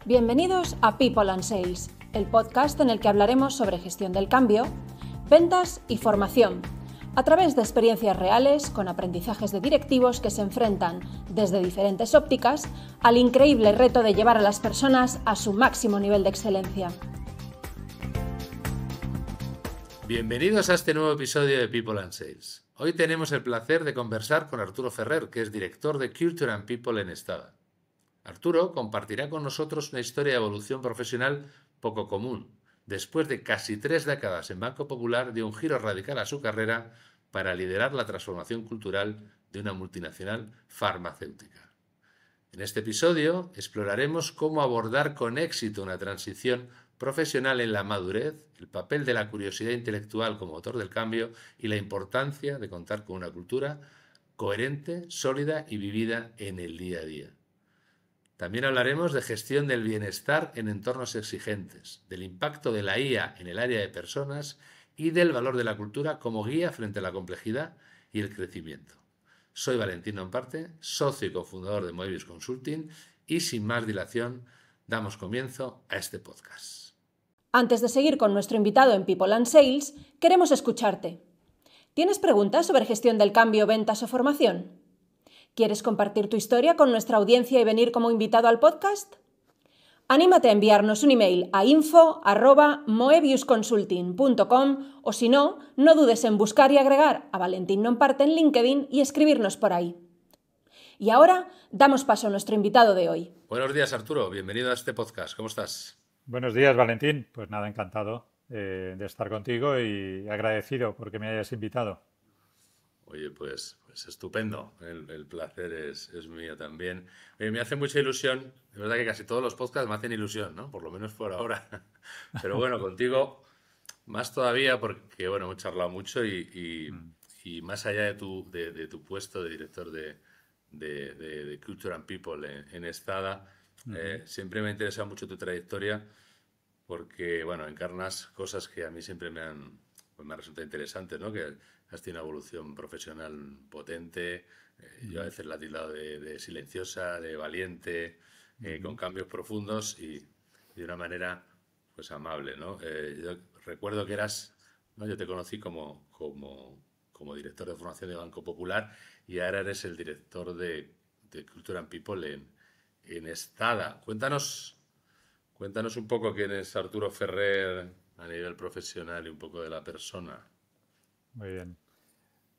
Bienvenidos a People and Sales, el podcast en el que hablaremos sobre gestión del cambio, ventas y formación, a través de experiencias reales con aprendizajes de directivos que se enfrentan desde diferentes ópticas al increíble reto de llevar a las personas a su máximo nivel de excelencia. Bienvenidos a este nuevo episodio de People and Sales. Hoy tenemos el placer de conversar con Arturo Ferrer, que es director de Culture and People en Stada. Arturo compartirá con nosotros una historia de evolución profesional poco común. Después de casi 3 décadas en Banco Popular, dio un giro radical a su carrera para liderar la transformación cultural de una multinacional farmacéutica. En este episodio exploraremos cómo abordar con éxito una transición profesional en la madurez, el papel de la curiosidad intelectual como motor del cambio y la importancia de contar con una cultura coherente, sólida y vivida en el día a día. También hablaremos de gestión del bienestar en entornos exigentes, del impacto de la IA en el área de personas y del valor de la cultura como guía frente a la complejidad y el crecimiento. Soy Valentín Nomparte, socio y cofundador de Moebius Consulting y sin más dilación damos comienzo a este podcast. Antes de seguir con nuestro invitado en People and Sales, queremos escucharte. ¿Tienes preguntas sobre gestión del cambio, ventas o formación? ¿Quieres compartir tu historia con nuestra audiencia y venir como invitado al podcast? Anímate a enviarnos un email a info@moebiusconsulting.com o si no, no dudes en buscar y agregar a Valentín Nomparte en LinkedIn y escribirnos por ahí. Y ahora damos paso a nuestro invitado de hoy. Buenos días, Arturo. Bienvenido a este podcast. ¿Cómo estás? Buenos días, Valentín. Pues nada, encantado de estar contigo y agradecido porque me hayas invitado. Oye, pues estupendo. El placer es mío también. Oye, me hace mucha ilusión. Es verdad que casi todos los podcasts me hacen ilusión, ¿no? Por lo menos por ahora. Pero bueno, contigo más todavía porque, bueno, hemos charlado mucho y más allá de tu puesto de director de Culture and People en Stada, siempre me ha interesado mucho tu trayectoria porque, bueno, encarnas cosas que a mí siempre me han resultado interesantes, ¿no? Que has tenido una evolución profesional potente, yo a veces la he tildado de silenciosa, de valiente, con cambios profundos y de una manera pues amable, ¿no? Yo recuerdo que ¿no? Yo te conocí como director de formación de Banco Popular y ahora eres el director de Culture and People en Stada. Cuéntanos un poco quién es Arturo Ferrer a nivel profesional y un poco de la persona. Muy bien.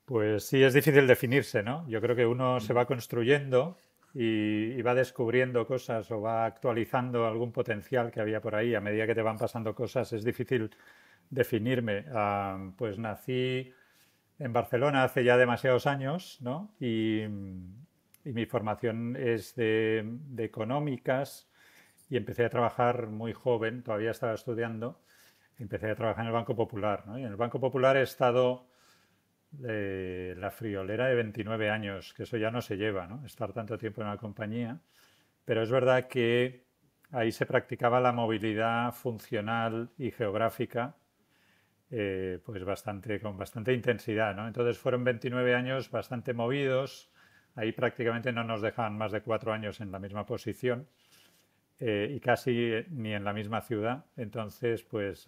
Pues sí, es difícil definirse, ¿no? Yo creo que uno se va construyendo y va descubriendo cosas o va actualizando algún potencial que había por ahí. A medida que te van pasando cosas es difícil definirme. Pues nací en Barcelona hace ya demasiados años, ¿no? Y mi formación es de económicas y empecé a trabajar muy joven, todavía estaba estudiando. Empecé a trabajar en el Banco Popular, ¿no? Y en el Banco Popular he estado la friolera de 29 años, que eso ya no se lleva, ¿no? Estar tanto tiempo en una compañía. Pero es verdad que ahí se practicaba la movilidad funcional y geográfica pues con bastante intensidad, ¿no? Entonces fueron 29 años bastante movidos. Ahí prácticamente no nos dejaban más de 4 años en la misma posición. Y casi ni en la misma ciudad. Entonces, pues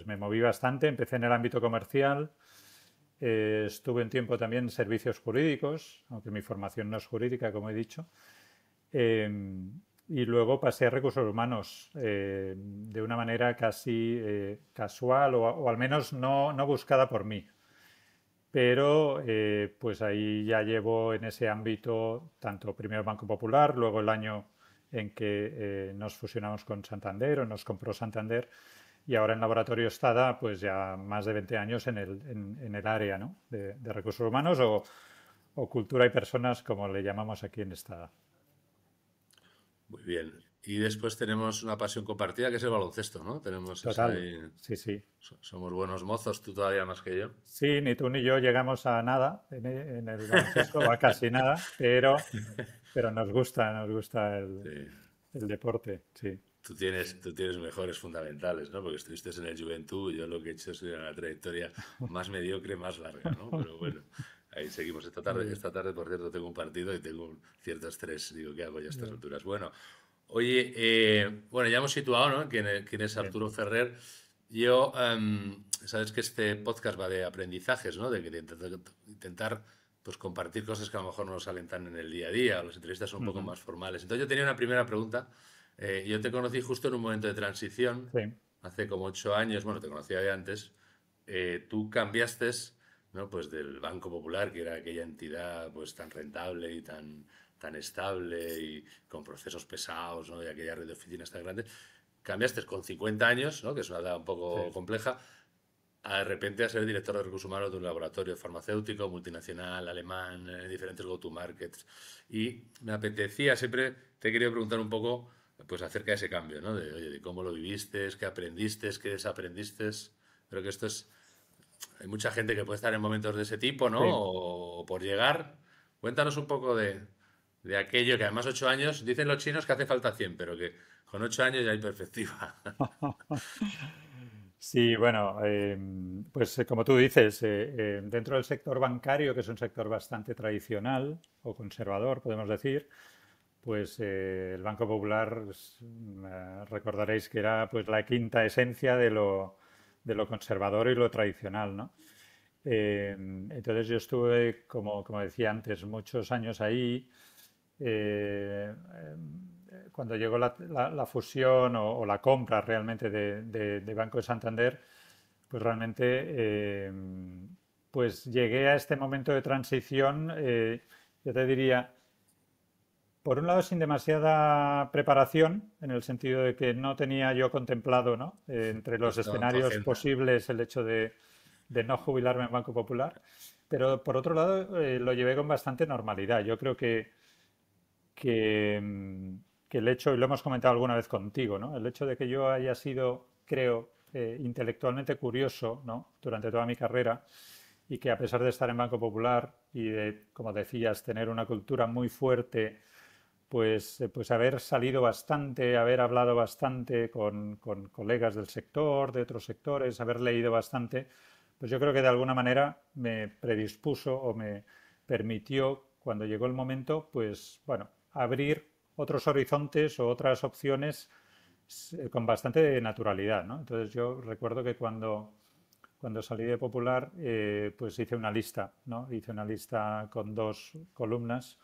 me moví bastante. Empecé en el ámbito comercial. Estuve un tiempo también en servicios jurídicos, aunque mi formación no es jurídica, como he dicho. Y luego pasé a recursos humanos de una manera casi casual o al menos no buscada por mí. Pero pues ahí ya llevo en ese ámbito tanto primero Banco Popular, luego el año en que nos fusionamos con Santander o nos compró Santander y ahora en Laboratorio Stada pues ya más de 20 años en el área, ¿no? de recursos humanos o cultura y personas como le llamamos aquí en Stada. Muy bien. Y después tenemos una pasión compartida que es el baloncesto, ¿no? Tenemos Total, sí. Somos buenos mozos, tú todavía más que yo. Sí, ni tú ni yo llegamos a nada en el baloncesto, o a casi nada, pero nos gusta el deporte, sí. Tú tienes mejores fundamentales, ¿no? Porque estuviste en el Juventud y yo lo que he hecho es una trayectoria más mediocre, más larga, ¿no? Pero bueno, ahí seguimos. Esta tarde, por cierto, tengo un partido y tengo cierto estrés. Digo, ¿qué hago ya a estas alturas? Bueno, Oye, bueno, ya hemos situado, ¿no? Quién es Sí. Arturo Ferrer. Yo, sabes que este podcast va de aprendizajes, ¿no? De intentar, pues, compartir cosas que a lo mejor no nos salen tan en el día a día, o las entrevistas son un poco Ujú. más formales. Entonces yo tenía una primera pregunta. Yo te conocí justo en un momento de transición, Sí, hace como 8 años, bueno, te conocía ya antes. Tú cambiaste, ¿no? Pues del Banco Popular, que era aquella entidad pues tan rentable y tan estable y con procesos pesados, ¿no? Y aquella red de oficinas tan grande, cambiaste con 50 años, ¿no? Que es una edad un sí. poco compleja, de repente a ser director de recursos humanos de un laboratorio farmacéutico multinacional, alemán, diferentes go-to-markets. Y me apetecía, siempre te he querido preguntar un poco pues acerca de ese cambio, ¿no? De, oye, de cómo lo viviste, qué aprendiste, qué desaprendiste. Creo que esto es... Hay mucha gente que puede estar en momentos de ese tipo, ¿no? Sí. O por llegar. Cuéntanos un poco de aquello que además 8 años, dicen los chinos que hace falta 100, pero que con 8 años ya hay perspectiva. Sí, bueno, pues como tú dices, dentro del sector bancario, que es un sector bastante tradicional o conservador, podemos decir, pues el Banco Popular, recordaréis que era pues la quinta esencia de lo conservador y lo tradicional, ¿no? Entonces yo estuve, como decía antes, muchos años ahí. eh, Cuando llegó la fusión o la compra realmente de Banco de Santander, pues realmente pues llegué a este momento de transición, yo te diría, por un lado sin demasiada preparación, en el sentido de que no tenía yo contemplado, ¿no? Entre No los estaba en tu escenarios agenda. posibles el hecho de no jubilarme en Banco Popular, pero por otro lado lo llevé con bastante normalidad. Yo creo que, que el hecho, y lo hemos comentado alguna vez contigo, ¿no? El hecho de que yo haya sido, creo, intelectualmente curioso, ¿no? Durante toda mi carrera y que a pesar de estar en Banco Popular y de, como decías, tener una cultura muy fuerte, pues haber salido bastante, haber hablado bastante con colegas del sector, de otros sectores, haber leído bastante, pues yo creo que de alguna manera me predispuso o me permitió, cuando llegó el momento, pues bueno, abrir otros horizontes o otras opciones con bastante naturalidad, ¿no? Entonces yo recuerdo que cuando salí de Popular, pues hice una lista, ¿no? Hice una lista con dos columnas,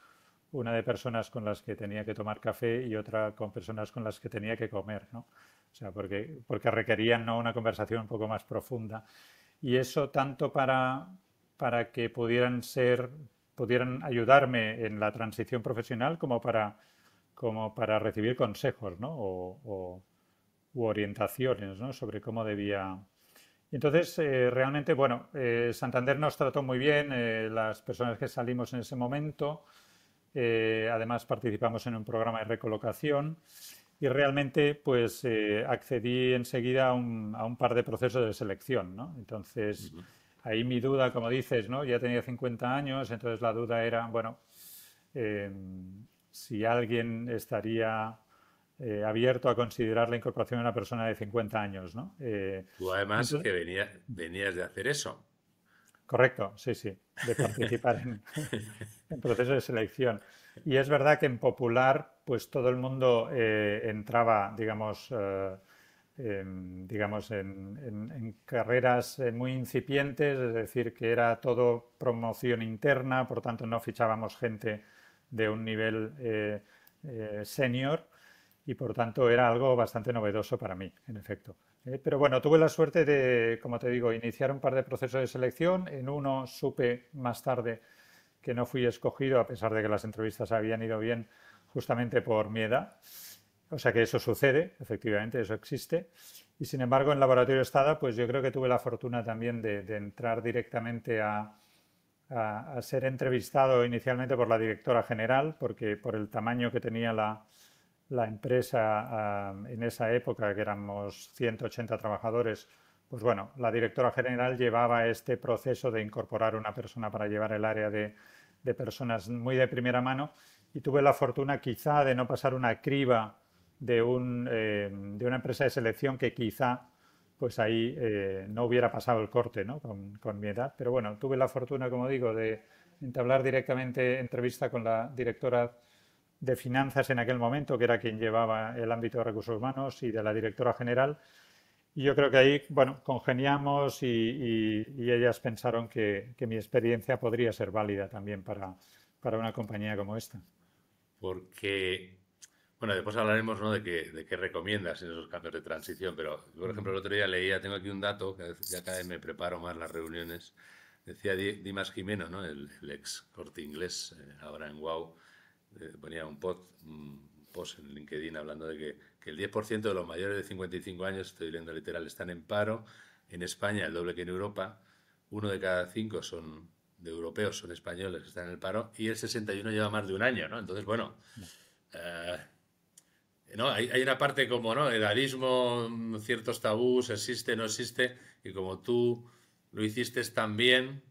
una de personas con las que tenía que tomar café y otra con personas con las que tenía que comer, ¿no? O sea, porque requerían, ¿no?, una conversación un poco más profunda. Y eso tanto para que pudieran ayudarme en la transición profesional como para recibir consejos, ¿no? U orientaciones, ¿no?, sobre cómo debía. Y entonces, realmente, bueno, Santander nos trató muy bien, las personas que salimos en ese momento. Además, participamos en un programa de recolocación y realmente, pues, accedí enseguida a un par de procesos de selección, ¿no? Entonces, ahí mi duda, como dices, ¿no? Ya tenía 50 años, entonces la duda era, bueno, eh, si alguien estaría abierto a considerar la incorporación de una persona de 50 años, ¿no? Tú además Entonces, que venías de hacer eso. correcto, sí, sí, de participar en procesos de selección. Y es verdad que en Popular, pues todo el mundo entraba, digamos, en carreras muy incipientes, es decir, que era todo promoción interna, por tanto no fichábamos gente de un nivel senior y por tanto era algo bastante novedoso para mí, en efecto. Pero bueno, tuve la suerte de, como te digo, iniciar un par de procesos de selección. En uno supe más tarde que no fui escogido, a pesar de que las entrevistas habían ido bien, justamente por mi edad. O sea que eso sucede, efectivamente, eso existe. Y sin embargo, en Laboratorio Estada, pues yo creo que tuve la fortuna también de entrar directamente a ser entrevistado inicialmente por la directora general, porque por el tamaño que tenía la empresa en esa época, que éramos 180 trabajadores, pues bueno, la directora general llevaba este proceso de incorporar una persona para llevar el área de personas muy de primera mano y tuve la fortuna quizá de no pasar una criba de una empresa de selección que quizá pues ahí no hubiera pasado el corte, ¿no?, con mi edad. Pero bueno, tuve la fortuna, como digo, de entablar directamente entrevista con la directora de finanzas en aquel momento, que era quien llevaba el ámbito de recursos humanos, y de la directora general. Y yo creo que ahí, bueno, congeniamos y ellas pensaron que mi experiencia podría ser válida también para una compañía como esta. Porque, bueno, después hablaremos, ¿no? de qué recomiendas en esos cambios de transición, pero, por ejemplo, el otro día leía, tengo aquí un dato, que ya cada vez me preparo más las reuniones, decía Dimas Jimeno, ¿no? El ex Corte Inglés, ahora en Wow, ponía un post en LinkedIn hablando de que el 10% de los mayores de 55 años, estoy leyendo literal, están en paro. En España, el doble que en Europa. Uno de cada cinco de europeos son españoles que están en el paro y el 61 lleva más de un año, ¿no? Entonces, bueno, eh, ¿no? Hay una parte como, ¿no? Edadismo, ciertos tabús, existe, no existe, y como tú lo hiciste tan bien,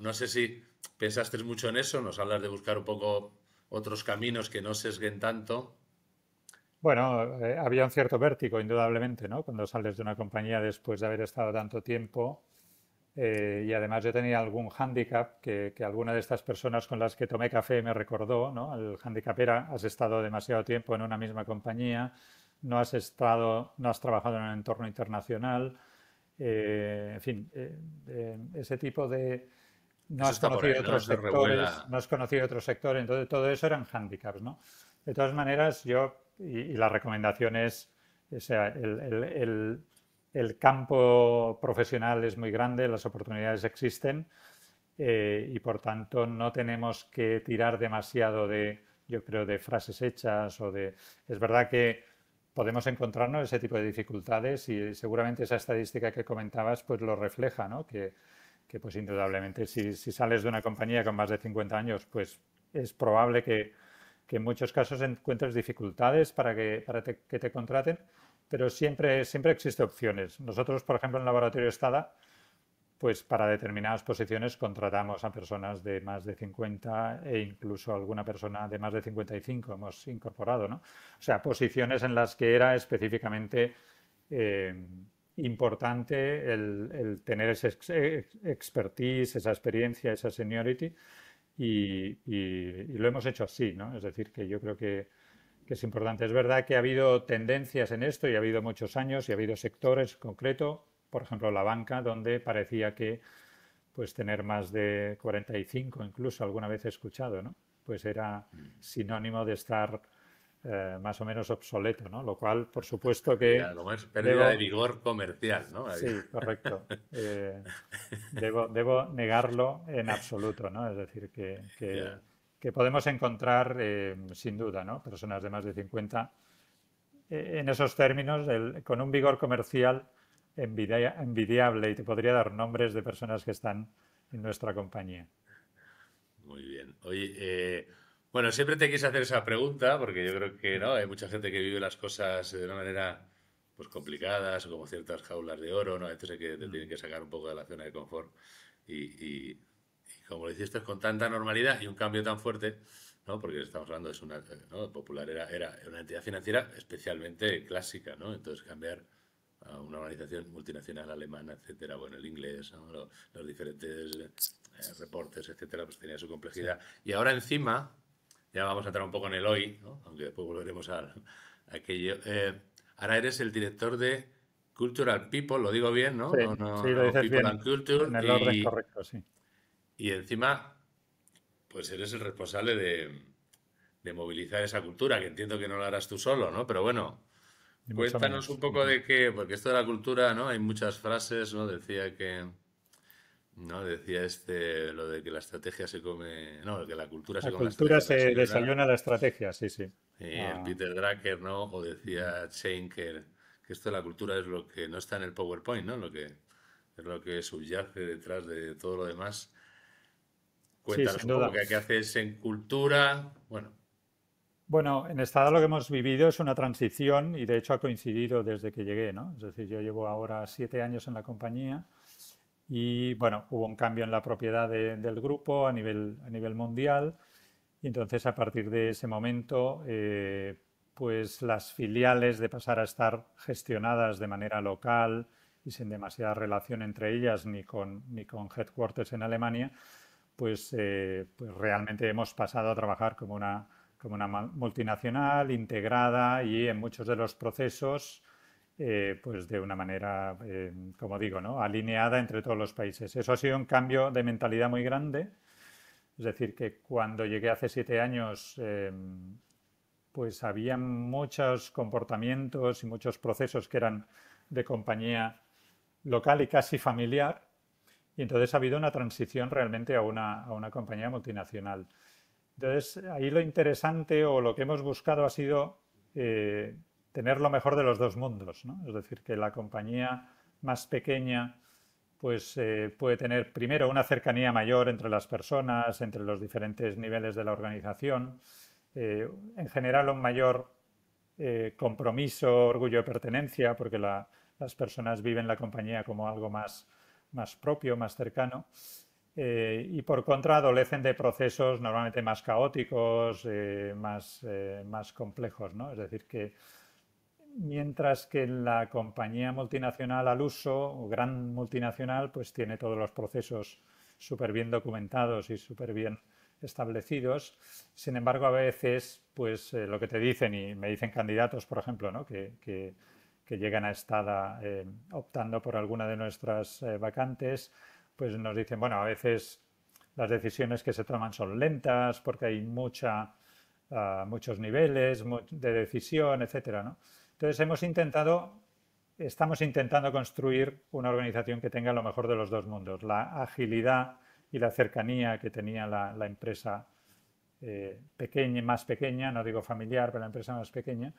no sé si pensaste mucho en eso, nos hablas de buscar un poco otros caminos que no sesguen tanto. Bueno, había un cierto vértigo, indudablemente, ¿no? Cuando sales de una compañía después de haber estado tanto tiempo. Y además yo tenía algún hándicap que alguna de estas personas con las que tomé café me recordó, ¿no? El hándicap era: has estado demasiado tiempo en una misma compañía, no has trabajado en un entorno internacional, en fin, ese tipo de... No Eso has está por conocido ahí, ¿no? otros Eso sectores, revuela. no has conocido otros sectores, entonces todo eso eran hándicaps, ¿no? De todas maneras, y la recomendación es, o sea, el campo profesional es muy grande, las oportunidades existen, y por tanto no tenemos que tirar demasiado yo creo, de frases hechas o de... Es verdad que podemos encontrarnos ese tipo de dificultades y seguramente esa estadística que comentabas pues lo refleja, ¿no? Que pues indudablemente si sales de una compañía con más de 50 años, pues es probable que en muchos casos encuentres dificultades que te contraten, pero siempre existen opciones. Nosotros, por ejemplo, en Laboratorio Estada, pues para determinadas posiciones contratamos a personas de más de 50 e incluso alguna persona de más de 55 hemos incorporado, ¿no? O sea, posiciones en las que era específicamente eh, importante el tener ese expertise, esa experiencia, esa seniority y lo hemos hecho así, ¿no? Es decir, que yo creo que es importante. Es verdad que ha habido tendencias en esto y ha habido muchos años y ha habido sectores concretos, por ejemplo la banca, donde parecía que pues tener más de 45, incluso alguna vez he escuchado, ¿no? Pues era sinónimo de estar más o menos obsoleto, ¿no? Lo cual, por supuesto que Como es pérdida de debo, vigor comercial, ¿no? sí, correcto. Debo negarlo en absoluto, ¿no? Es decir, Ya. que podemos encontrar, sin duda, ¿no? Personas de más de 50 en esos términos, con un vigor comercial envidiable, y te podría dar nombres de personas que están en nuestra compañía. Muy bien. Oye, bueno, siempre te quise hacer esa pregunta porque yo creo que no hay mucha gente que vive las cosas de una manera pues complicadas o como ciertas jaulas de oro, ¿no? A veces hay que te tienen que sacar un poco de la zona de confort y como lo hiciste con tanta normalidad y un cambio tan fuerte, ¿no? Porque estamos hablando de una, ¿no? Popular era una entidad financiera especialmente clásica, ¿no? Entonces cambiar a una organización multinacional alemana, etcétera, bueno, el inglés, ¿no? Los diferentes reportes, etcétera, pues tenía su Sí, complejidad. Y ahora encima, ya vamos a entrar un poco en el hoy, ¿no? Aunque después volveremos a aquello. Ahora eres el director de Cultural People, lo digo bien, ¿no? sí, No, sí, no, lo no dices People bien, and Culture. en el orden correcto, sí. Y encima, pues eres el responsable de movilizar esa cultura, que entiendo que no lo harás tú solo, ¿no? Pero bueno, Ni mucho cuéntanos un menos. poco de qué, porque esto de la cultura, ¿no? Hay muchas frases, ¿no? Decía que, ¿no? Decía lo de que la estrategia se come, no, que la cultura se La come la cultura estrategia, se pero sí, ¿verdad? desayuna la estrategia, sí, sí. El Ah, Peter Drucker, ¿no? O decía Shane que esto de la cultura es lo que no está en el PowerPoint, ¿no? Lo que es lo que subyace detrás de todo lo demás. sí, Cuéntanos sin un poco duda. qué haces en cultura. Bueno, Bueno, en Estada lo que hemos vivido es una transición y de hecho ha coincidido desde que llegué, ¿no? Es decir, yo llevo ahora 7 años en la compañía y bueno, hubo un cambio en la propiedad del grupo a nivel mundial y entonces a partir de ese momento pues las filiales de pasar a estar gestionadas de manera local y sin demasiada relación entre ellas ni con headquarters en Alemania, pues realmente hemos pasado a trabajar como como una multinacional integrada y en muchos de los procesos pues de una manera, como digo, ¿no? alineada entre todos los países. Eso ha sido un cambio de mentalidad muy grande. Es decir, que cuando llegué hace 7 años, pues había muchos comportamientos y muchos procesos que eran de compañía local y casi familiar. Y entonces ha habido una transición realmente a una compañía multinacional. Entonces, ahí lo interesante o lo que hemos buscado ha sido tener lo mejor de los dos mundos, ¿no? Es decir, que la compañía más pequeña pues puede tener primero una cercanía mayor entre las personas, entre los diferentes niveles de la organización, en general un mayor compromiso, orgullo de pertenencia, porque las personas viven la compañía como algo más propio, más cercano. Y por contra adolecen de procesos normalmente más caóticos, más complejos, ¿no? Es decir, que mientras que la compañía multinacional al uso, o gran multinacional, pues tiene todos los procesos súper bien documentados y súper bien establecidos. Sin embargo, a veces, pues lo que te dicen, y me dicen candidatos, por ejemplo, ¿no? que llegan a estar optando por alguna de nuestras vacantes, pues nos dicen, bueno, a veces las decisiones que se toman son lentas porque hay muchos niveles de decisión, etcétera, ¿no? Entonces estamos intentando construir una organización que tenga lo mejor de los dos mundos, la agilidad y la cercanía que tenía la empresa más pequeña, no digo familiar, pero la empresa más pequeña,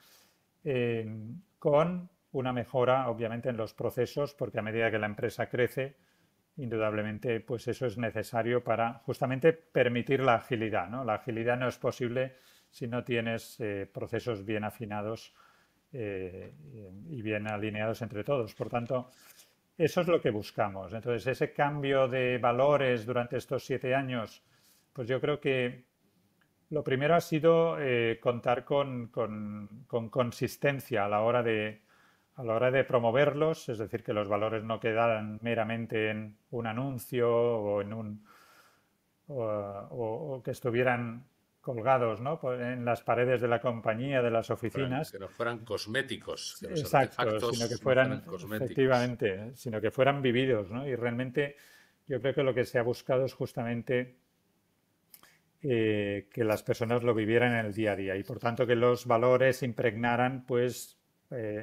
con una mejora, obviamente, en los procesos, porque a medida que la empresa crece, indudablemente, pues eso es necesario para justamente permitir la agilidad, ¿no? La agilidad no es posible si no tienes procesos bien afinados y bien alineados entre todos. Por tanto, eso es lo que buscamos. Entonces, ese cambio de valores durante estos 7 años, pues yo creo que lo primero ha sido contar con consistencia a la hora de promoverlos, es decir, que los valores no quedaran meramente en un anuncio o que estuvieran colgados, ¿no? En las paredes de la compañía, de las oficinas. Que no fueran cosméticos, que los Exacto, sino que artefactos no fueran fueran, cosméticos. efectivamente, sino que fueran vividos, ¿no? Y realmente yo creo que lo que se ha buscado es justamente que las personas lo vivieran en el día a día y por tanto que los valores impregnaran pues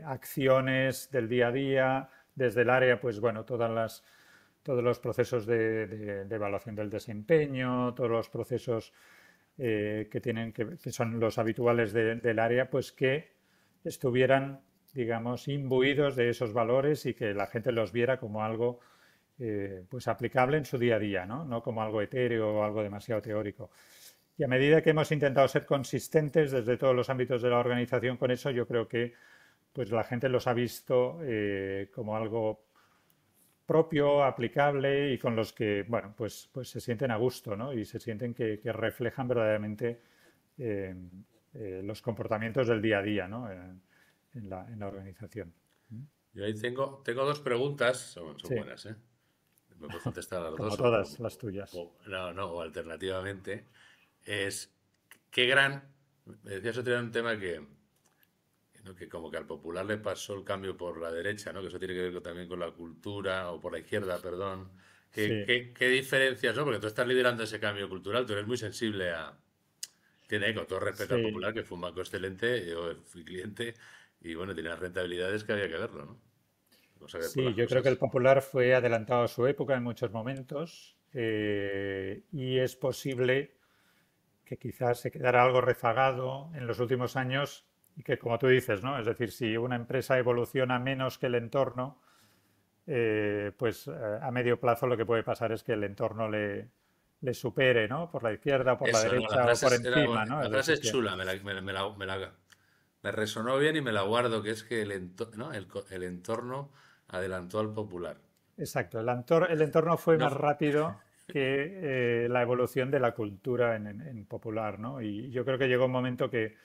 acciones del día a día, desde el área, pues bueno, todos los procesos de evaluación del desempeño, todos los procesos que son los habituales del área, pues que estuvieran, digamos, imbuidos de esos valores y que la gente los viera como algo pues aplicable en su día a día, ¿no? No como algo etéreo o algo demasiado teórico. Y a medida que hemos intentado ser consistentes desde todos los ámbitos de la organización con eso, yo creo que pues la gente los ha visto como algo propio, aplicable y con los que, bueno, pues se sienten a gusto, ¿no? Y se sienten que reflejan verdaderamente los comportamientos del día a día, ¿no? En la organización. Yo ahí tengo dos preguntas, son Sí, buenas, ¿eh? Me puedes contestar a las como dos todas las tuyas. no, o alternativamente. Es qué gran. Me decías otro día un tema ¿no? Que como que al popular le pasó el cambio por la derecha, ¿no? Que eso tiene que ver también con la cultura, o por la izquierda, perdón. ¿Qué, Sí, qué, qué diferencias, ¿no? Porque tú estás liderando ese cambio cultural, tú eres muy sensible a. Tiene, con todo respeto al sí, popular, que fue un banco excelente, yo fui cliente, y bueno, tenía las rentabilidades que había que verlo, ¿no? Vamos a ver por sí, las yo creo que el cosas. Popular fue adelantado a su época en muchos momentos y es posible que quizás se quedara algo rezagado en los últimos años y que, como tú dices, ¿no? Es decir, si una empresa evoluciona menos que el entorno, pues a medio plazo lo que puede pasar es que el entorno le supere, ¿no? Por la izquierda, por la Eso, ¿no? derecha o por encima, ¿no? La Es frase decir es que, chula, me resonó bien y me la guardo, que es que ¿no? El entorno adelantó al popular. exacto, el entorno fue No, más rápido que la evolución de la cultura en Popular, ¿no? Y yo creo que llegó un momento que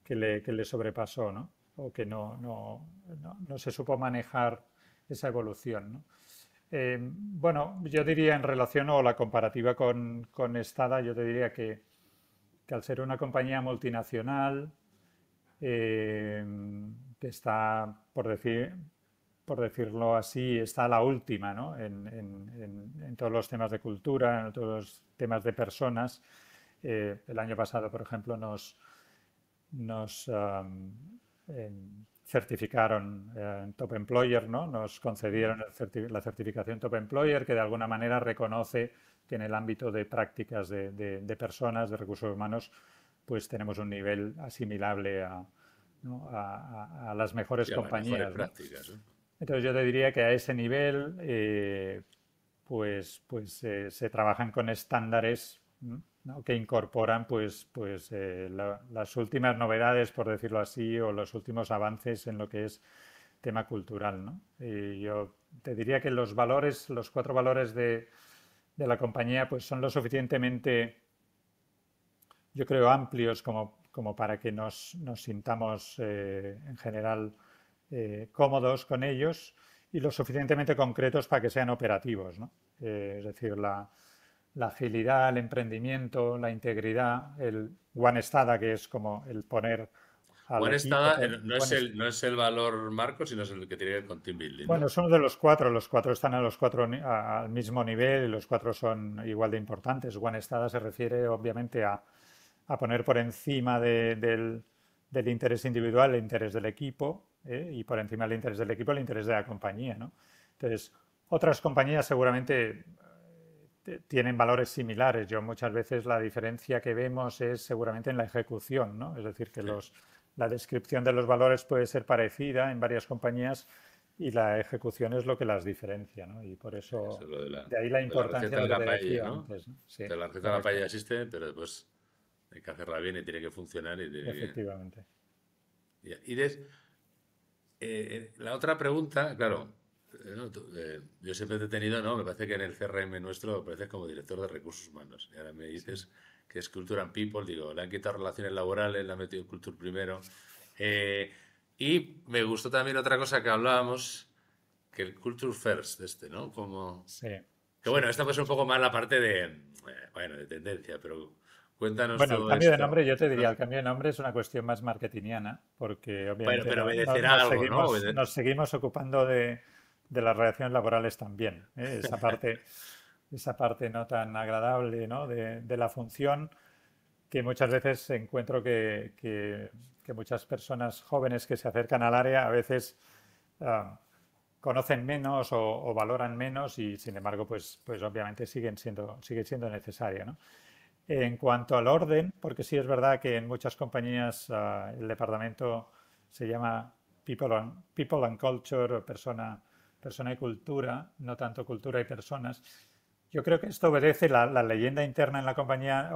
le sobrepasó, ¿no? O que no se supo manejar esa evolución, ¿no? Bueno, yo diría en relación o la comparativa con Estada, yo te diría que que al ser una compañía multinacional, que está, por decirlo así, está a la última, ¿no? En todos los temas de cultura, en todos los temas de personas. El año pasado, por ejemplo, nos certificaron en Top Employer, ¿no? Nos concedieron la certificación Top Employer, que de alguna manera reconoce que en el ámbito de prácticas de personas, de recursos humanos, pues tenemos un nivel asimilable ¿no? a las mejores Sí, a las mejores compañías, ¿no? prácticas, ¿no? Entonces yo te diría que a ese nivel se trabajan con estándares, ¿no? Que incorporan las últimas novedades, por decirlo así, o los últimos avances en lo que es tema cultural, ¿no? Y yo te diría que los valores, los 4 valores de la compañía, pues son lo suficientemente, yo creo, amplios como para que nos sintamos en general cómodos con ellos, y lo suficientemente concretos para que sean operativos, ¿no? Es decir, la agilidad, el emprendimiento, la integridad, el One Stada, que es como el poner al Buen equipo. estado no es el valor marco, sino es el que tiene que ver con team building, Bueno, ¿no? es uno de los 4. Los 4 están a los 4 al mismo nivel, y los 4 son igual de importantes. One Stada se refiere obviamente a poner por encima del interés individual el interés del equipo, y por encima del interés del equipo el interés de la compañía, ¿no? Entonces, otras compañías seguramente tienen valores similares. Yo muchas veces la diferencia que vemos es seguramente en la ejecución, ¿no? Es decir, que Sí. la descripción de los valores puede ser parecida en varias compañías, y la ejecución es lo que las diferencia, ¿no? Y por Eso eso, es lo de ahí la de la importancia receta de de lo que la te paella, decía ¿no? antes, ¿no? Sí, La receta de la correcto, paella existe, pero después hay que hacerla bien y tiene que funcionar y tiene que... efectivamente. Y la otra pregunta, claro, ¿no? Yo siempre te he tenido, ¿no? Me parece que en el CRM nuestro apareces como director de recursos humanos. Y ahora me Sí. dices que es Culture and People, digo, le han quitado relaciones laborales, le han metido Culture primero. Eh, y me gustó también otra cosa que hablábamos, que el Culture First, ¿no? Como... Sí, Que sí. bueno, esta puede ser un poco más la parte de, bueno, de tendencia, pero cuéntanos Bueno, el todo cambio de esto. nombre, yo te diría, el cambio de nombre es una cuestión más marketingiana, porque Bueno, obviamente pero obedecerá algo, ¿no? nos seguimos ocupando de las relaciones laborales también, ¿eh? Esa parte no tan agradable, ¿no? de la función, que muchas veces encuentro que muchas personas jóvenes que se acercan al área a veces ah, conocen menos o valoran menos, y sin embargo, pues obviamente sigue siendo necesaria, ¿no? En cuanto al orden, porque sí es verdad que en muchas compañías el departamento se llama People and Culture, o persona y cultura, no tanto cultura y personas. Yo creo que esto obedece, la leyenda interna en la compañía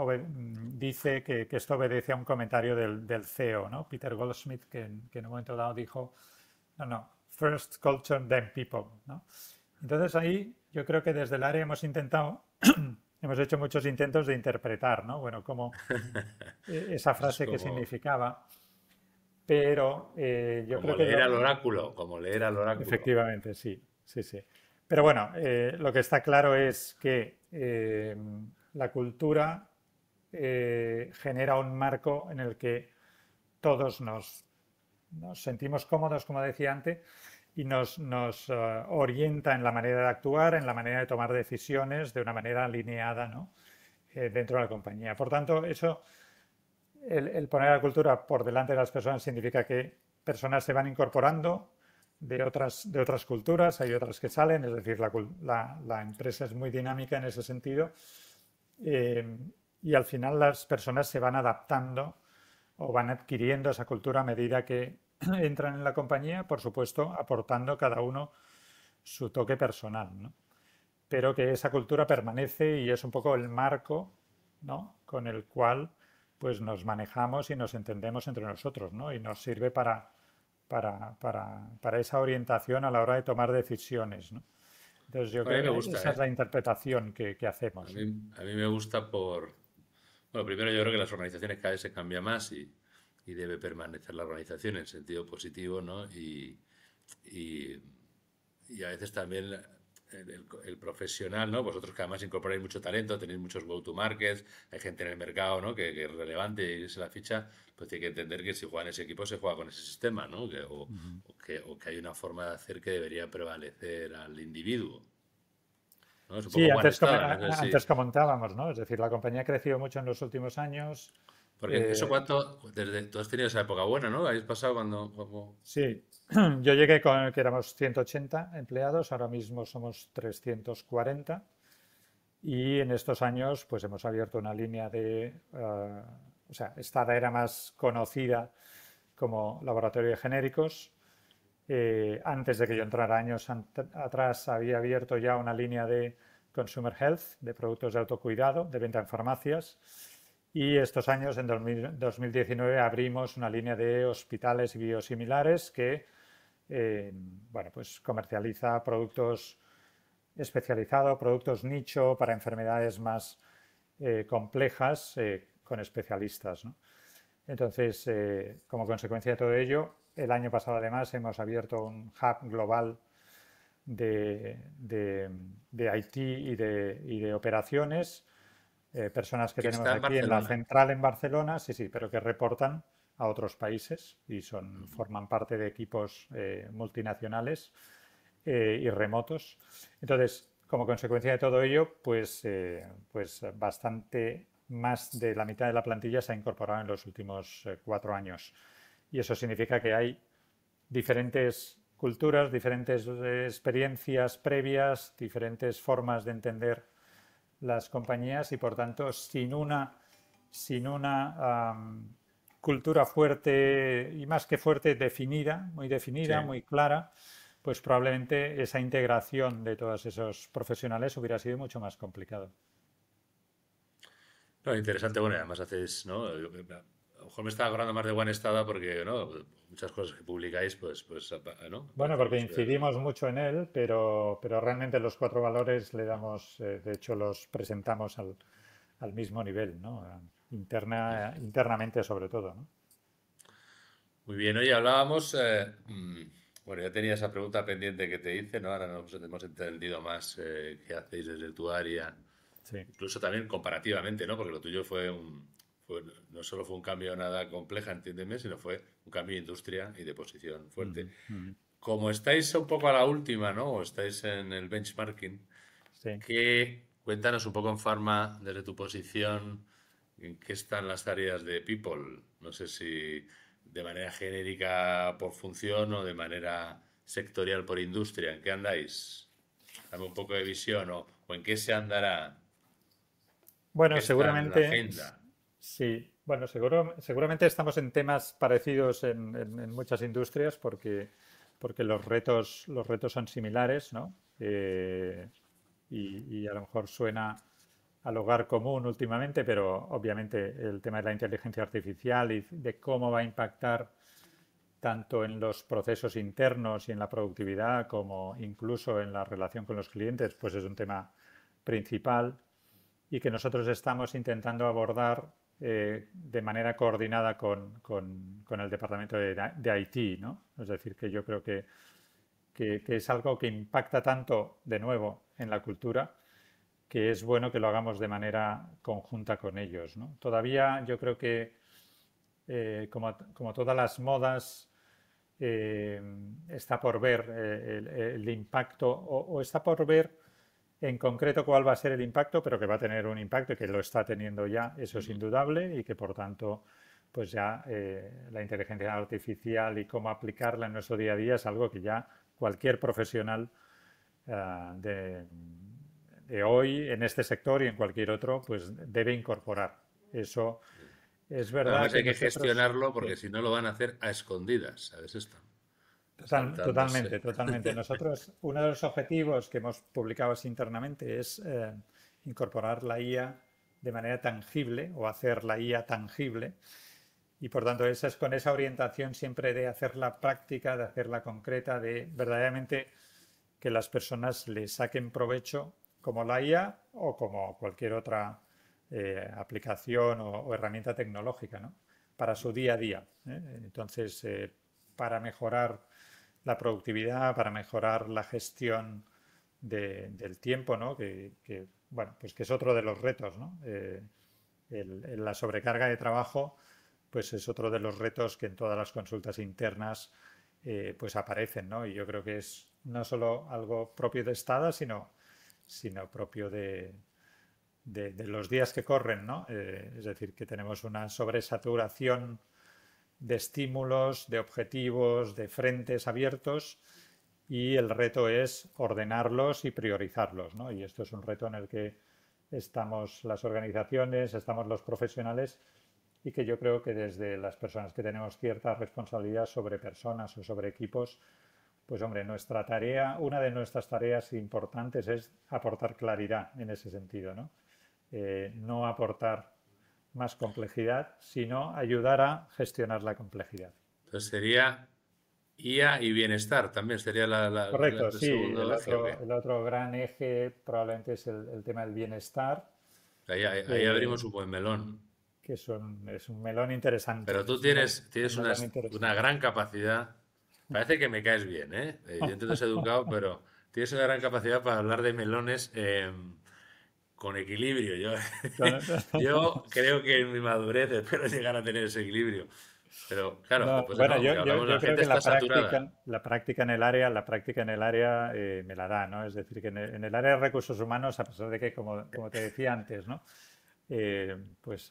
dice que esto obedece a un comentario del CEO, ¿no? Peter Goldsmith, que en un momento dado dijo, no, first culture, then people, ¿no? Entonces ahí yo creo que desde el área hemos hecho muchos intentos de interpretar, ¿no? Bueno, como esa Es frase que como, significaba, pero yo creo como que leer al oráculo, como leer al oráculo. efectivamente, sí, sí, sí. Pero bueno, lo que está claro es que la cultura genera un marco en el que todos nos sentimos cómodos, como decía antes, y nos orienta en la manera de actuar, en la manera de tomar decisiones de una manera alineada, ¿no? Dentro de la compañía. Por tanto, el poner la cultura por delante de las personas significa que personas se van incorporando de otras culturas, hay otras que salen, es decir, la empresa es muy dinámica en ese sentido, eh, y al final las personas se van adaptando o van adquiriendo esa cultura a medida que entran en la compañía, por supuesto, aportando cada uno su toque personal, ¿no? Pero que esa cultura permanece y es un poco el marco, ¿no? Con el cual pues nos manejamos y nos entendemos entre nosotros, ¿no? Y nos sirve para esa orientación a la hora de tomar decisiones, ¿no? Entonces yo A mí creo me que gusta, esa es ¿eh? la interpretación que A hacemos, mí, ¿no? a mí me gusta por... Bueno, primero yo creo que las organizaciones cada vez se cambian más y debe permanecer la organización en sentido positivo, ¿no? Y, y a veces también el profesional, ¿no? Vosotros que además incorporáis mucho talento, tenéis muchos go-to-markets, hay gente en el mercado, ¿no? Que es relevante y se la ficha, pues tiene que entender que si juega en ese equipo se juega con ese sistema, ¿no? O que hay una forma de hacer que debería prevalecer al individuo, ¿no? Es un Sí, poco One antes, Stada, no sé antes si... comentábamos, ¿no? Es decir, la compañía ha crecido mucho en los últimos años. Porque eso eh, cuánto, desde, tú has tenido esa época buena, ¿no? Habéis pasado sí, yo llegué con que éramos 180 empleados, ahora mismo somos 340 y en estos años pues hemos abierto una línea o sea, esta era más conocida como laboratorio de genéricos. Antes de que yo entrara años atrás había abierto ya una línea de Consumer Health, de productos de autocuidado, de venta en farmacias. Y estos años, en 2019, abrimos una línea de hospitales y biosimilares que bueno, pues comercializa productos especializados, productos nicho para enfermedades más complejas con especialistas, ¿no? Entonces, como consecuencia de todo ello, el año pasado además hemos abierto un hub global de IT y de operaciones, personas que que tenemos está en aquí en la Barcelona. central en Barcelona, sí, sí, pero que reportan a otros países y forman parte de equipos multinacionales y remotos. Entonces, como consecuencia de todo ello, pues bastante más de la mitad de la plantilla se ha incorporado en los últimos 4 años. Y eso significa que hay diferentes culturas, diferentes experiencias previas, diferentes formas de entender las compañías y por tanto sin una cultura fuerte y más que fuerte Sí. definida, muy clara, pues probablemente esa integración de todos esos profesionales hubiera sido mucho más complicado. No, interesante, bueno, y además hacéis, ¿no? A lo mejor me estaba acordando más de One Estada porque, ¿no? Muchas cosas que publicáis, pues, ¿no? Bueno, Aparece porque mucho el... incidimos mucho en él, pero realmente los 4 valores le damos, de hecho los presentamos al mismo nivel, ¿no? Internamente sobre todo, ¿no? Muy bien, oye, hablábamos, bueno, ya tenía esa pregunta pendiente que te hice, ¿no? Ahora nos hemos entendido más qué hacéis desde tu área, Sí. incluso también comparativamente, ¿no? Porque lo tuyo no solo fue un cambio nada compleja, entiéndeme, sino fue un cambio de industria y de posición fuerte. Ujú, ujú. Como estáis un poco a la última, ¿no? O estáis en el benchmarking, Sí. cuéntanos un poco en Pharma, desde tu posición, en qué están las áreas de People. No sé si de manera genérica por función o de manera sectorial por industria. ¿En qué andáis? Dame un poco de visión o en qué se andará, Bueno, qué está en la seguramente, agenda. sí. Bueno, seguramente estamos en temas parecidos en muchas industrias porque los retos son similares, ¿no? Y a lo mejor suena al hogar común últimamente, pero obviamente el tema de la inteligencia artificial y de cómo va a impactar tanto en los procesos internos y en la productividad como incluso en la relación con los clientes, pues es un tema principal y que nosotros estamos intentando abordar de manera coordinada con el departamento de IT, ¿no? Es decir, que yo creo que es algo que impacta tanto, de nuevo, en la cultura, que es bueno que lo hagamos de manera conjunta con ellos, ¿no? Todavía yo creo que, como todas las modas, eh, está por ver el impacto o está por ver en concreto cuál va a ser el impacto, pero que va a tener un impacto y que lo está teniendo ya, eso es indudable y que por tanto pues ya la inteligencia artificial y cómo aplicarla en nuestro día a día es algo que ya cualquier profesional de hoy en este sector y en cualquier otro pues debe incorporar. Eso es verdad Además que hay que nosotros... gestionarlo porque Sí. si no lo van a hacer a escondidas, ¿sabes esto? Totalmente, Saltándose. totalmente. Nosotros, uno de los objetivos que hemos publicado así internamente es incorporar la IA de manera tangible o hacer la IA tangible. Y por tanto, esa es con esa orientación siempre de hacerla práctica, de hacerla concreta, de verdaderamente que las personas le saquen provecho como la IA o como cualquier otra aplicación o herramienta tecnológica, ¿no? Para su día a día, ¿eh? Entonces, para mejorar la productividad, para mejorar la gestión del tiempo, ¿no? Bueno, pues que es otro de los retos, ¿no? La sobrecarga de trabajo, pues es otro de los retos que en todas las consultas internas pues aparecen, ¿no? Y yo creo que es no solo algo propio de Estada, sino propio de los días que corren, ¿no? Es decir, que tenemos una sobresaturación de estímulos, de objetivos, de frentes abiertos y el reto es ordenarlos y priorizarlos, ¿no? Y esto es un reto en el que estamos las organizaciones, estamos los profesionales y que yo creo que desde las personas que tenemos cierta responsabilidad sobre personas o sobre equipos, pues hombre, nuestra tarea, una de nuestras tareas importantes es aportar claridad en ese sentido, ¿no? No aportar más complejidad, sino ayudar a gestionar la complejidad. Entonces sería IA y bienestar, también sería Correcto, el sí, segundo eje, ¿o qué? el otro gran eje probablemente es el tema del bienestar, Ahí eh, abrimos un buen melón. que es un melón interesante, Pero tú es un tienes melón una interesante. gran capacidad. Parece que me caes bien, ¿eh? Yo te he educado, pero tienes una gran capacidad para hablar de melones con equilibrio. Yo creo que en mi madurez espero llegar a tener ese equilibrio. Pero claro, No, después bueno, no, porque hablamos, yo la creo gente que está saturada. la práctica en la práctica en el área me la da, ¿no? Es decir, que en el área de recursos humanos, a pesar de que, como te decía antes, ¿no? Eh, pues,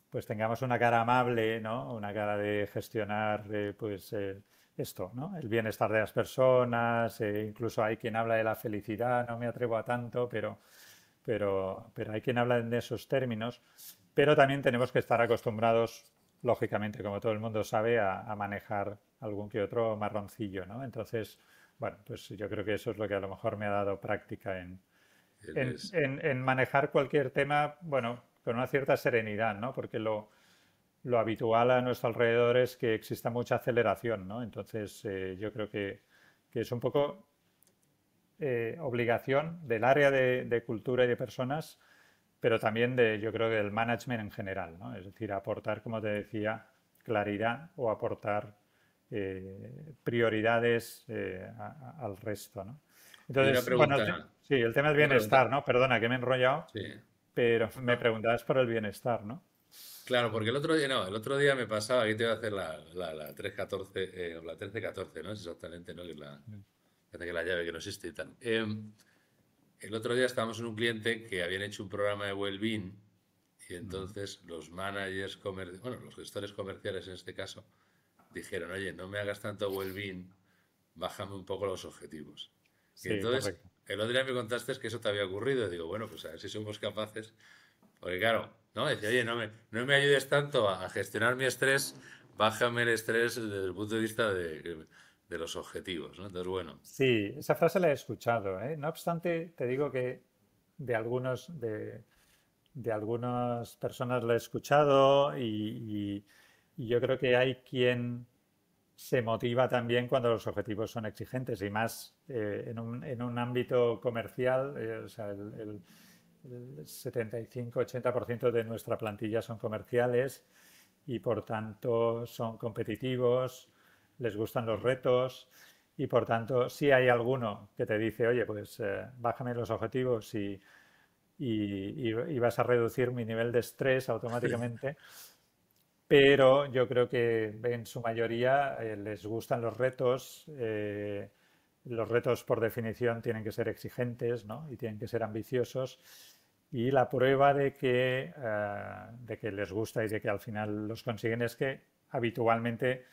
pues tengamos una cara amable, ¿no? Una cara de gestionar, esto, ¿no? El bienestar de las personas, incluso hay quien habla de la felicidad, no me atrevo a tanto, pero hay quien habla en esos términos, pero también tenemos que estar acostumbrados, lógicamente, como todo el mundo sabe, a manejar algún que otro marroncillo, ¿no? Entonces, bueno, pues yo creo que eso es lo que a lo mejor me ha dado práctica Es- en manejar cualquier tema, bueno, con una cierta serenidad, ¿no? Porque lo habitual a nuestro alrededor es que exista mucha aceleración, ¿no? Entonces, yo creo que es un poco obligación del área de cultura y de personas, pero también yo creo, del management en general, ¿no? Es decir, aportar, como te decía, claridad o aportar prioridades al resto, ¿no? Y una Entonces, bueno, pregunta, sí, el tema del una bienestar, pregunta. ¿no? Perdona que me he enrollado, Sí. pero me No, preguntabas por el bienestar, ¿no? claro, porque el otro día, no, el otro día me pasaba, aquí te voy a hacer la 314, o la 1314, ¿no? Es exactamente, ¿no? Que es parece que la llave que no existe y tal. El otro día estábamos en un cliente que habían hecho un programa de well-being y entonces los managers comerciales, bueno, los gestores comerciales en este caso, dijeron, oye, no me hagas tanto well-being, bájame un poco los objetivos. Y Sí, entonces, correcto. el otro día me contaste que eso te había ocurrido. Y digo, bueno, pues a ver si somos capaces. Porque claro, ¿no? Decía, oye, no me ayudes tanto a gestionar mi estrés, bájame el estrés desde el punto de vista de los objetivos, ¿no? Entonces, bueno, Sí, esa frase la he escuchado, ¿eh? No obstante, te digo que de algunos, de algunas personas la he escuchado y yo creo que hay quien se motiva también cuando los objetivos son exigentes y más en un ámbito comercial, o sea, el 75-80% de nuestra plantilla son comerciales y por tanto son competitivos, les gustan los retos y por tanto si hay alguno que te dice, oye, pues bájame los objetivos y vas a reducir mi nivel de estrés automáticamente, pero yo creo que en su mayoría les gustan los retos por definición tienen que ser exigentes, ¿no? Y tienen que ser ambiciosos. Y la prueba de que les gusta y de que al final los consiguen es que habitualmente,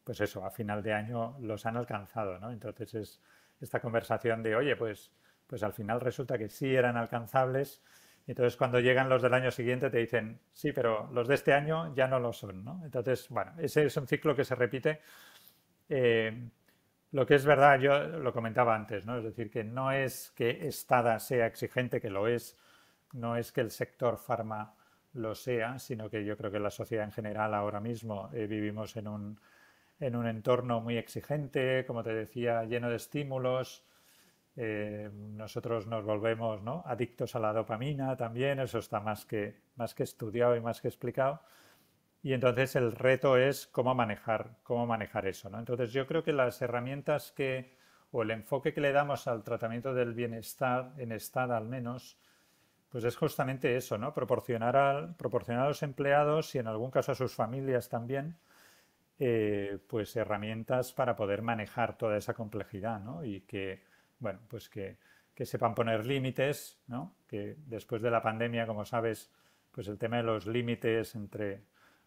pues eso, a final de año los han alcanzado, ¿no? Entonces es esta conversación de, oye, pues al final resulta que sí eran alcanzables. Y entonces cuando llegan los del año siguiente te dicen, sí, pero los de este año ya no lo son, ¿no? Entonces, bueno, ese es un ciclo que se repite. Eh, lo que es verdad, yo lo comentaba antes, ¿no? Es decir, que no es que Estada sea exigente, que lo es, no es que el sector farma lo sea, sino que yo creo que la sociedad en general ahora mismo vivimos en un entorno muy exigente, como te decía, lleno de estímulos. Nosotros nos volvemos, ¿no? Adictos a la dopamina también, eso está más que estudiado y más que explicado. Y entonces el reto es cómo manejar eso, ¿no? Entonces yo creo que las herramientas o el enfoque que le damos al tratamiento del bienestar, en Estado al menos, pues es justamente eso, ¿no? Proporcionar a los empleados y en algún caso a sus familias también, pues herramientas para poder manejar toda esa complejidad, ¿no? Y que, bueno, pues que sepan poner límites, ¿no? Que después de la pandemia, como sabes, pues el tema de los límites entre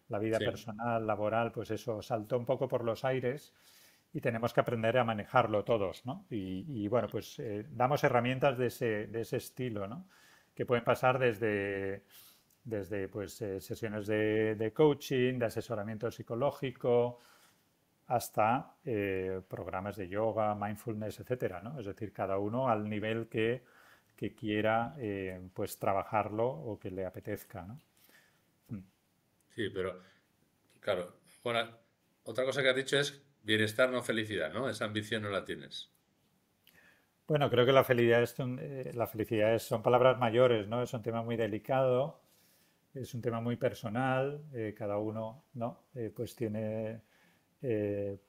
la vida Sí. personal, laboral, pues eso saltó un poco por los aires y tenemos que aprender a manejarlo todos, ¿no? Y bueno, pues damos herramientas de ese estilo, ¿no? Que pueden pasar desde pues, sesiones de coaching, de asesoramiento psicológico, hasta programas de yoga, mindfulness, etcétera, ¿no? Es decir, cada uno al nivel que quiera pues trabajarlo o que le apetezca, ¿no? Sí, pero claro, bueno, otra cosa que has dicho es bienestar, no felicidad, ¿no? Esa ambición no la tienes. Bueno, creo que la felicidad son palabras mayores, ¿no? Es un tema muy delicado, es un tema muy personal, cada uno, ¿no? Pues tiene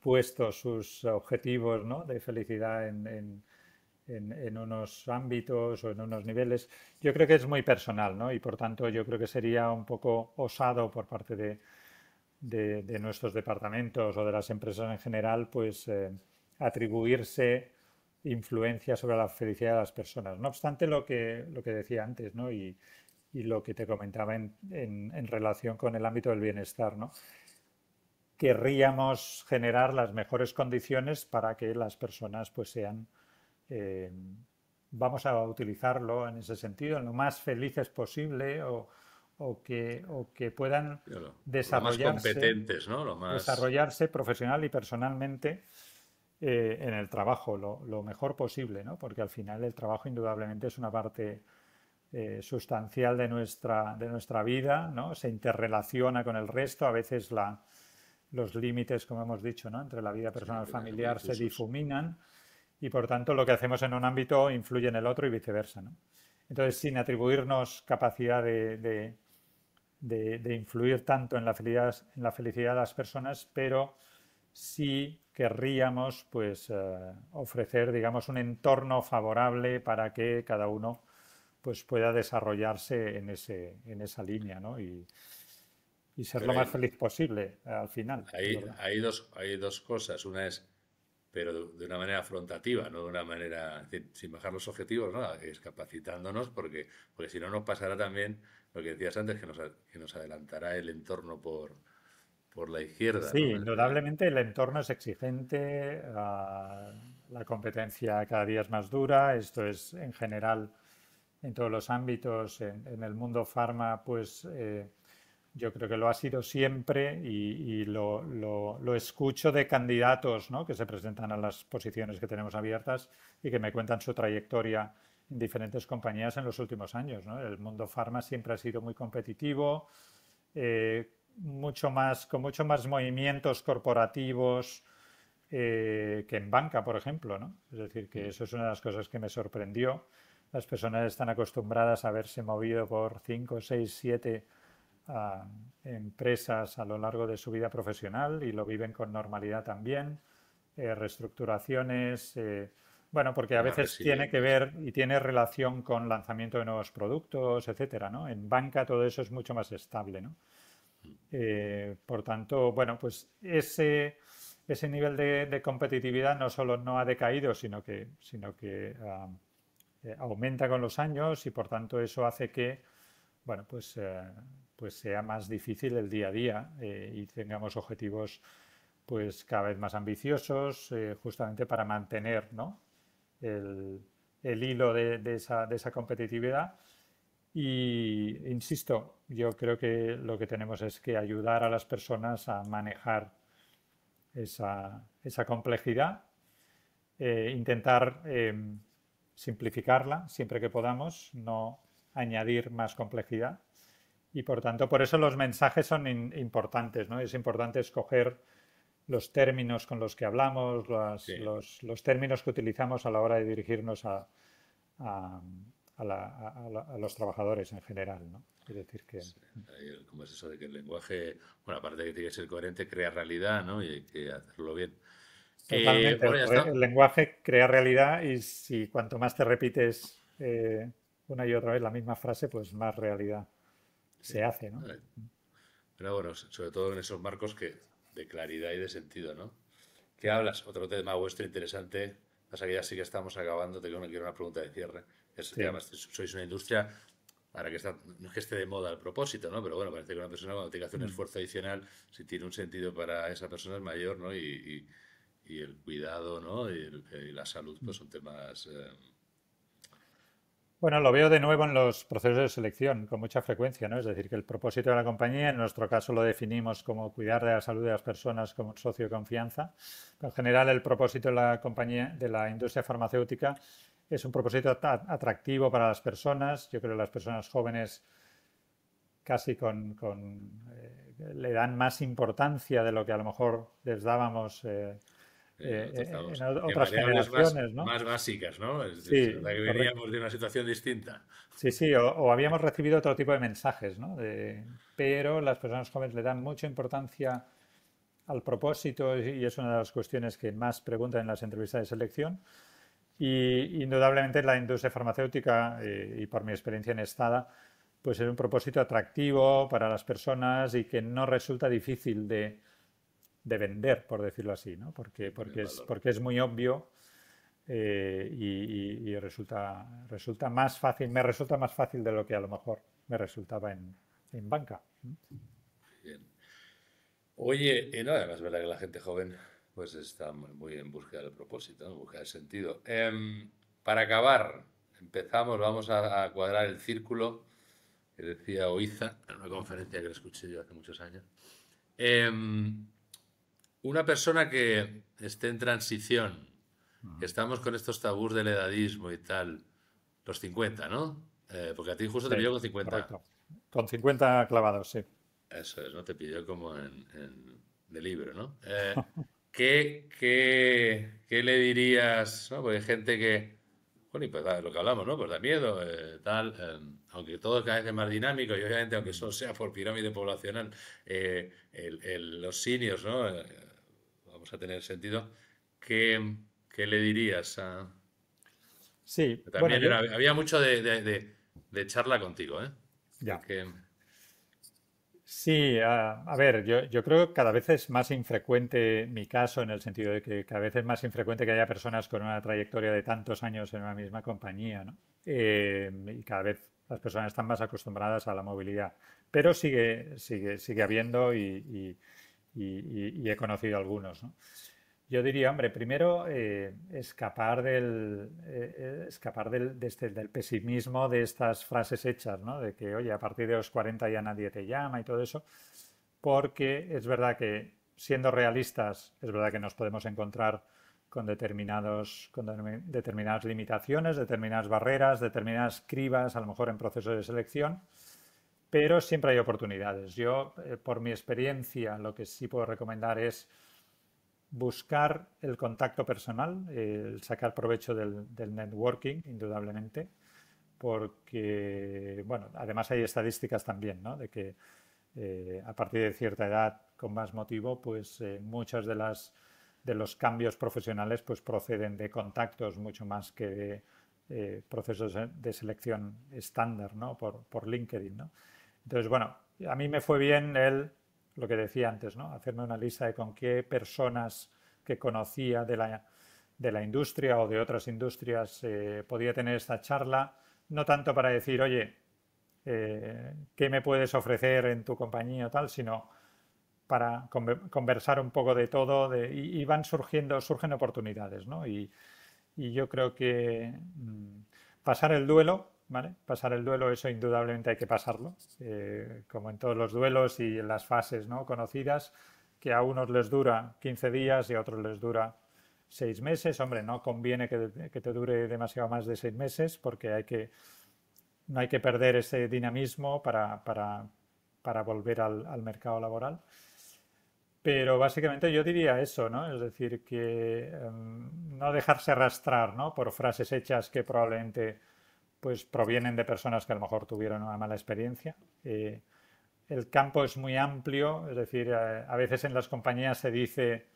puestos sus objetivos, ¿no? De felicidad en unos ámbitos o en unos niveles. Yo creo que es muy personal, ¿no? Y por tanto yo creo que sería un poco osado por parte de nuestros departamentos o de las empresas en general, pues atribuirse influencia sobre la felicidad de las personas. No obstante, lo que decía antes, ¿no? Y lo que te comentaba en relación con el ámbito del bienestar, ¿no? Querríamos generar las mejores condiciones para que las personas pues sean, eh, vamos a utilizarlo en ese sentido, lo más felices posible o que puedan Claro, lo más desarrollarse, competentes, ¿no? Lo más... desarrollarse profesional y personalmente en el trabajo lo mejor posible, ¿no? Porque al final el trabajo indudablemente es una parte sustancial de nuestra vida, ¿no? Se interrelaciona con el resto, a veces los límites, como hemos dicho, ¿no? Entre la vida Sí, personal y quedan muy familiar se difusos. difuminan y por tanto lo que hacemos en un ámbito influye en el otro y viceversa, ¿no? Entonces, sin atribuirnos capacidad de influir tanto en la felicidad de las personas, pero sí querríamos pues ofrecer, digamos, un entorno favorable para que cada uno pues pueda desarrollarse en esa línea, ¿no? Y ser lo Pero más feliz posible al final, es verdad. hay dos cosas. Una es, pero de una manera afrontativa, no de una manera, es decir, sin bajar los objetivos, ¿no? Es capacitándonos, porque si no nos pasará también lo que decías antes, que nos adelantará el entorno por la izquierda, Sí, ¿no? indudablemente el entorno es exigente, la competencia cada día es más dura, esto es en general en todos los ámbitos, en el mundo farma, pues yo creo que lo ha sido siempre y lo escucho de candidatos, ¿no? Que se presentan a las posiciones que tenemos abiertas y que me cuentan su trayectoria en diferentes compañías en los últimos años, ¿no? El mundo farma siempre ha sido muy competitivo, con mucho más movimientos corporativos que en banca, por ejemplo, ¿no? Es decir, que eso es una de las cosas que me sorprendió. Las personas están acostumbradas a haberse movido por 5, 6, 7 empresas a lo largo de su vida profesional y lo viven con normalidad también. Reestructuraciones, bueno, porque a Son más veces tiene que resilientes. ver y tiene relación con lanzamiento de nuevos productos, etcétera, ¿no? En banca todo eso es mucho más estable, ¿no? Por tanto, bueno, pues ese nivel de competitividad no solo no ha decaído, sino que aumenta con los años y por tanto eso hace que, bueno, pues sea más difícil el día a día y tengamos objetivos pues cada vez más ambiciosos justamente para mantener, ¿no? el, el hilo de esa competitividad y insisto, yo creo que lo que tenemos es que ayudar a las personas a manejar esa complejidad, intentar simplificarla siempre que podamos, no añadir más complejidad. Y por tanto, por eso los mensajes son importantes, ¿no? Es importante escoger los términos con los que hablamos, Sí. los términos que utilizamos a la hora de dirigirnos a, a los trabajadores en general, ¿no? Es decir, que ¿Cómo es eso de que el lenguaje, bueno, aparte de que tiene que ser coherente, crea realidad, ¿no? Y hay que hacerlo bien. Totalmente. Bueno, ya está. El lenguaje crea realidad y si cuanto más te repites una y otra vez la misma frase, pues más realidad se hace, ¿no? Vale. Pero bueno, sobre todo en esos marcos de claridad y de sentido, ¿no? ¿Qué hablas? Otro tema vuestro interesante. Pasa que ya sí que estamos acabando. Quiero una pregunta de cierre. Es que Sí. además sois una industria para que no es que esté de moda el propósito, ¿no? Pero bueno, parece que una persona cuando tiene que hacer un Mm. esfuerzo adicional, si tiene un sentido para esa persona es mayor, ¿no? Y el cuidado, ¿no? Y la salud, pues son temas. Bueno, lo veo de nuevo en los procesos de selección con mucha frecuencia, ¿no? Es decir, que el propósito de la compañía, en nuestro caso lo definimos como cuidar de la salud de las personas como un socio de confianza. Pero en general, el propósito de la compañía, de la industria farmacéutica, es un propósito atractivo para las personas. Yo creo que las personas jóvenes casi le dan más importancia de lo que a lo mejor les dábamos Nosotros estamos en en otras variables generaciones, ¿no? más básicas, ¿no? Es Sí, verdad que correcto. veníamos de una situación distinta. Sí, sí, o habíamos recibido otro tipo de mensajes, ¿no? Pero las personas jóvenes le dan mucha importancia al propósito y es una de las cuestiones que más preguntan en las entrevistas de selección. Y indudablemente la industria farmacéutica, y por mi experiencia en Estada, pues es un propósito atractivo para las personas y que no resulta difícil de vender, por decirlo así, ¿no? Sí, pone en valor. Porque es muy obvio y resulta más fácil, me resulta más fácil de lo que a lo mejor me resultaba en banca. Bien. Oye, y no, además es verdad que la gente joven pues está muy en búsqueda del propósito, ¿no? En búsqueda del sentido. Para acabar, vamos a cuadrar el círculo que decía Oiza en una conferencia que le escuché yo hace muchos años. Em, una persona que esté en transición, que estamos con estos tabús del edadismo y tal, los 50, ¿no? Porque a ti justo te Sí, pilló con 50. correcto. Con 50 clavados, sí. Eso es, ¿no? Te pidió como de libro, ¿no? ¿Qué le dirías, ¿no? Porque hay gente que, bueno, y pues lo que hablamos, ¿no? Pues da miedo, tal, aunque todo cada vez es más dinámico y obviamente aunque eso sea por pirámide poblacional, los seniors, ¿no? Vamos a tener sentido. ¿Qué le dirías a... Sí, bueno, También había mucho de charla contigo, ¿eh? ya. Que, Sí, a ver, yo creo que cada vez es más infrecuente mi caso en el sentido de que cada vez es más infrecuente que haya personas con una trayectoria de tantos años en una misma compañía, ¿no? Y cada vez las personas están más acostumbradas a la movilidad, pero sigue habiendo y he conocido algunos, ¿no? Yo diría, hombre, primero escapar del pesimismo de estas frases hechas, ¿no? De que, oye, a partir de los 40 ya nadie te llama y todo eso, porque es verdad que, siendo realistas, es verdad que nos podemos encontrar determinadas limitaciones, determinadas barreras, determinadas cribas, a lo mejor en procesos de selección, pero siempre hay oportunidades. Yo, por mi experiencia, lo que sí puedo recomendar es buscar el contacto personal, el sacar provecho del networking, indudablemente, porque, bueno, además hay estadísticas también, ¿no? De que a partir de cierta edad, con más motivo, pues muchas de los cambios profesionales pues proceden de contactos mucho más que de procesos de selección estándar, ¿no? Por LinkedIn, ¿no? Entonces, bueno, a mí me fue bien lo que decía antes, ¿no? Hacerme una lista de con qué personas que conocía de la industria o de otras industrias podía tener esta charla, no tanto para decir, oye, ¿qué me puedes ofrecer en tu compañía o tal? Sino para conversar un poco de todo y surgen oportunidades, ¿no? Y yo creo que pasar el duelo, ¿vale? Pasar el duelo, eso indudablemente hay que pasarlo, como en todos los duelos y en las fases, ¿no? Conocidas, que a unos les dura 15 días y a otros les dura 6 meses. Hombre, no conviene que te dure demasiado más de 6 meses porque no hay que perder ese dinamismo para volver al mercado laboral. Pero básicamente yo diría eso, ¿no? Es decir, que no dejarse arrastrar, ¿no? Por frases hechas que probablemente pues provienen de personas que a lo mejor tuvieron una mala experiencia. El campo es muy amplio, es decir, a veces en las compañías se dice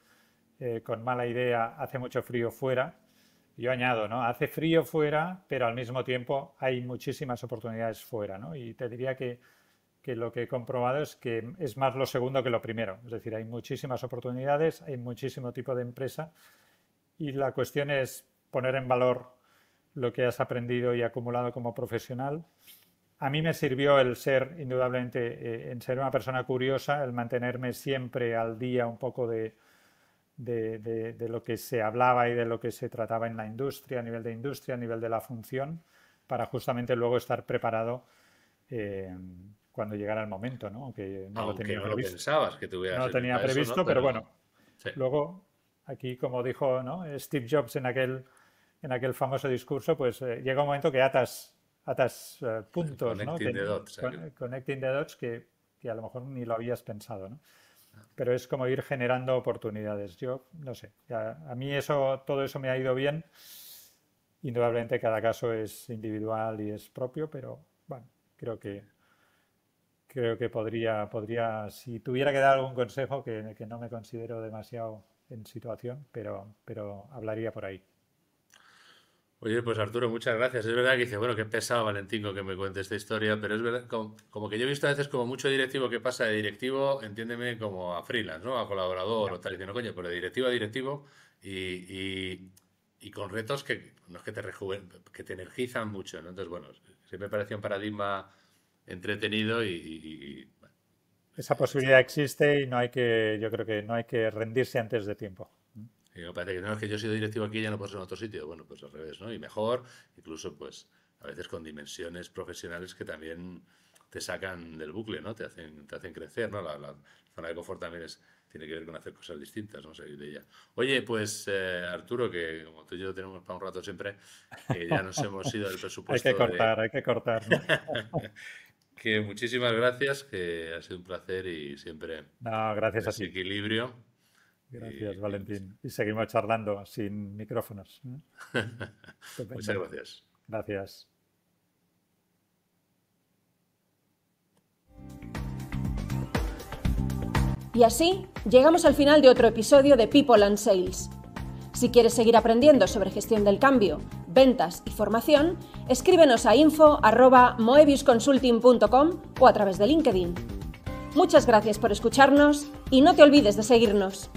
con mala idea, hace mucho frío fuera. Yo añado, ¿no? Hace frío fuera, pero al mismo tiempo hay muchísimas oportunidades fuera, ¿no? Y te diría que lo que he comprobado es que es más lo segundo que lo primero. Es decir, hay muchísimas oportunidades, hay muchísimo tipo de empresa y la cuestión es poner en valor lo que has aprendido y acumulado como profesional. A mí me sirvió el ser, indudablemente, en ser una persona curiosa, el mantenerme siempre al día un poco de lo que se hablaba y de lo que se trataba en la industria, a nivel de industria, a nivel de la función, para justamente luego estar preparado cuando llegara el momento, ¿no? Aunque no lo tenía previsto. Pensabas que tuvieras no lo tenía previsto, ¿no? Pero bueno, sí. Luego, aquí, como dijo, ¿no?, Steve Jobs en aquel famoso discurso, pues llega un momento que atas puntos, connecting, ¿no?, the dots, connecting the dots que a lo mejor ni lo habías pensado, ¿no? Pero es como ir generando oportunidades. Yo no sé, a mí todo eso me ha ido bien. Indudablemente cada caso es individual y es propio, pero bueno, creo que podría, si tuviera que dar algún consejo, que no me considero demasiado en situación, pero hablaría por ahí. Oye, pues Arturo, muchas gracias. Es verdad que dice, bueno, qué pesado Valentín que me cuente esta historia, pero es verdad, como que yo he visto a veces como mucho directivo que pasa de directivo, entiéndeme, como a freelance, ¿no? A colaborador o tal, diciendo, coño, pero de directivo a directivo y con retos que no es que que te energizan mucho, ¿no? Entonces, bueno, siempre me parecía un paradigma entretenido bueno, esa posibilidad existe y yo creo que no hay que rendirse antes de tiempo. Y me parece que no, es que yo he sido directivo aquí y ya no puedo ser en otro sitio. Bueno, pues al revés, ¿no? Y mejor, incluso pues a veces con dimensiones profesionales que también te sacan del bucle, ¿no? Te hacen crecer, ¿no? La zona de confort también tiene que ver con hacer cosas distintas, ¿no? Salir de ella. Oye, pues Arturo, que como tú y yo tenemos para un rato siempre, que ya nos hemos ido del presupuesto. Hay que cortar, ¿no? Que muchísimas gracias, que ha sido un placer y siempre gracias a ti. Equilibrio. Gracias, Valentín. Y seguimos charlando sin micrófonos. Muchas gracias. Gracias. Y así llegamos al final de otro episodio de People and Sales. Si quieres seguir aprendiendo sobre gestión del cambio, ventas y formación, escríbenos a info@moebiusconsulting.com o a través de LinkedIn. Muchas gracias por escucharnos y no te olvides de seguirnos.